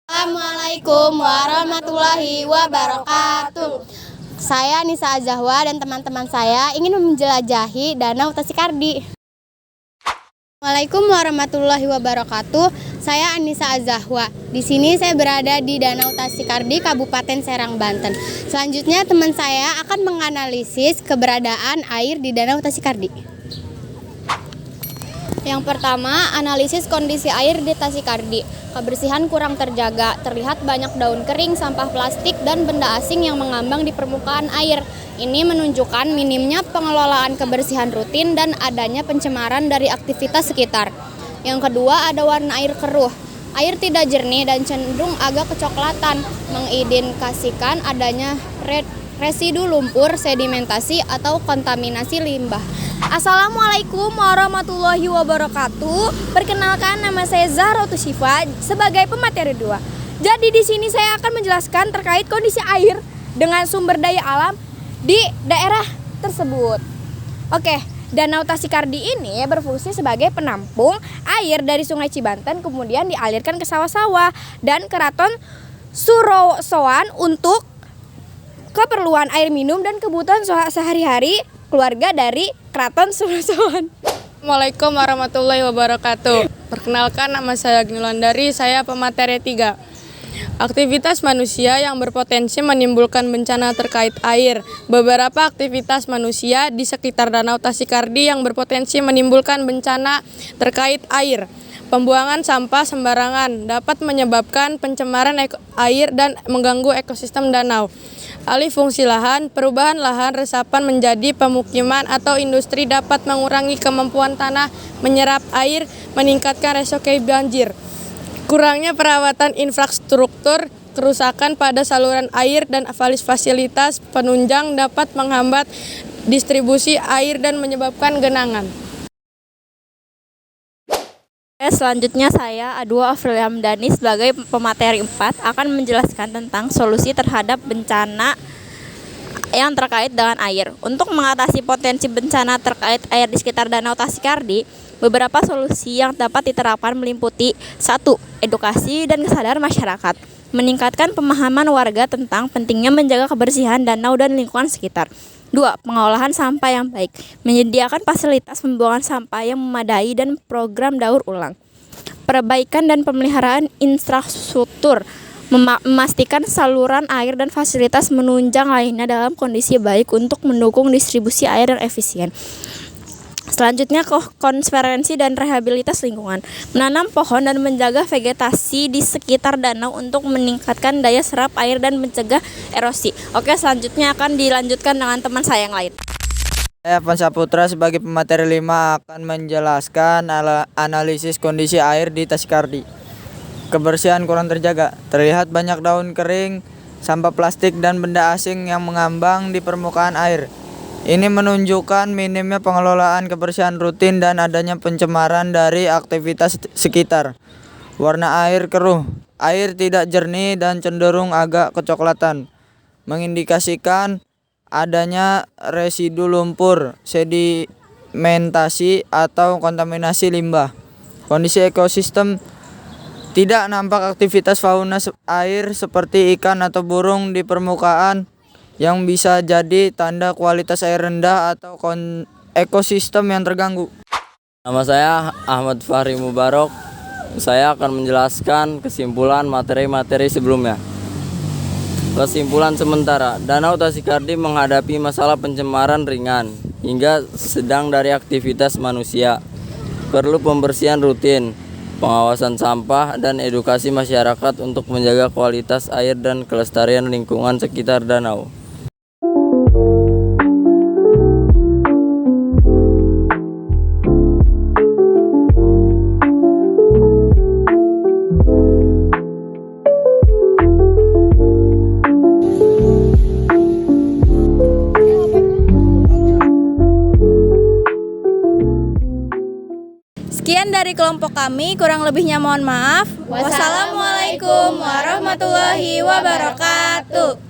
Assalamualaikum warahmatullahi wabarakatuh. Saya Nisa Azahwa dan teman-teman saya ingin menjelajahi Danau Tasikardi. Assalamualaikum warahmatullahi wabarakatuh. Saya Anissa Azahwa. Di sini saya berada di Danau Tasikardi, Kabupaten Serang, Banten. Selanjutnya teman saya akan menganalisis keberadaan air di Danau Tasikardi. Yang pertama, analisis kondisi air di Tasikardi. Kebersihan kurang terjaga, terlihat banyak daun kering, sampah plastik, dan benda asing yang mengambang di permukaan air. Ini menunjukkan minimnya pengelolaan kebersihan rutin dan adanya pencemaran dari aktivitas sekitar. Yang kedua, ada warna air keruh. Air tidak jernih dan cenderung agak kecoklatan, mengindikasikan adanya residu lumpur, sedimentasi, atau kontaminasi limbah. Assalamualaikum warahmatullahi wabarakatuh. Perkenalkan, nama saya Zahra Tushifa sebagai pemateri 2. Jadi di sini saya akan menjelaskan terkait kondisi air dengan sumber daya alam di daerah tersebut. Oke, Danau Tasikardi ini berfungsi sebagai penampung air dari Sungai Cibanten, kemudian dialirkan ke sawah-sawah dan Keraton Surosoan untuk keperluan air minum dan kebutuhan sehari-hari keluarga dari Keraton Surosoan. Assalamualaikum warahmatullahi wabarakatuh. Perkenalkan, nama saya Agnilandari, saya pemateri 3. Aktivitas manusia yang berpotensi menimbulkan bencana terkait air. Beberapa aktivitas manusia di sekitar Danau Tasikardi yang berpotensi menimbulkan bencana terkait air. Pembuangan sampah sembarangan dapat menyebabkan pencemaran air dan mengganggu ekosistem danau. Alih fungsi lahan, perubahan lahan resapan menjadi pemukiman atau industri dapat mengurangi kemampuan tanah menyerap air, meningkatkan resiko banjir. Kurangnya perawatan infrastruktur, kerusakan pada saluran air dan fasilitas penunjang dapat menghambat distribusi air dan menyebabkan genangan. Selanjutnya saya Adwa Afrilia Hamdani sebagai pemateri 4 akan menjelaskan tentang solusi terhadap bencana yang terkait dengan air. Untuk mengatasi potensi bencana terkait air di sekitar Danau Tasikardi, beberapa solusi yang dapat diterapkan meliputi 1. Edukasi dan kesadaran masyarakat. Meningkatkan pemahaman warga tentang pentingnya menjaga kebersihan danau dan lingkungan sekitar. 2. Pengolahan sampah yang baik. Menyediakan fasilitas pembuangan sampah yang memadai dan program daur ulang. Perbaikan dan pemeliharaan infrastruktur. Memastikan saluran air dan fasilitas menunjang lainnya dalam kondisi baik untuk mendukung distribusi air yang efisien. Selanjutnya, konservasi dan rehabilitas lingkungan. Menanam pohon dan menjaga vegetasi di sekitar danau untuk meningkatkan daya serap air dan mencegah erosi. Oke, selanjutnya akan dilanjutkan dengan teman saya yang lain. Saya Evan Saputra sebagai pemateri 5 akan menjelaskan analisis kondisi air di Tasikardi. Kebersihan kurang terjaga. Terlihat banyak daun kering, sampah plastik, dan benda asing yang mengambang di permukaan air. Ini menunjukkan minimnya pengelolaan kebersihan rutin dan adanya pencemaran dari aktivitas sekitar. Warna air keruh. Air tidak jernih dan cenderung agak kecoklatan, mengindikasikan adanya residu lumpur, sedimentasi, atau kontaminasi limbah. Kondisi ekosistem tidak nampak aktivitas fauna air seperti ikan atau burung di permukaan yang bisa jadi tanda kualitas air rendah atau ekosistem yang terganggu. Nama saya Ahmad Fahri Mubarok. Saya akan menjelaskan kesimpulan materi-materi sebelumnya. Kesimpulan sementara, Danau Tasikardi menghadapi masalah pencemaran ringan hingga sedang dari aktivitas manusia. Perlu pembersihan rutin, pengawasan sampah, dan edukasi masyarakat untuk menjaga kualitas air dan kelestarian lingkungan sekitar danau. Sekian dari kelompok kami, kurang lebihnya mohon maaf. Wassalamualaikum warahmatullahi wabarakatuh.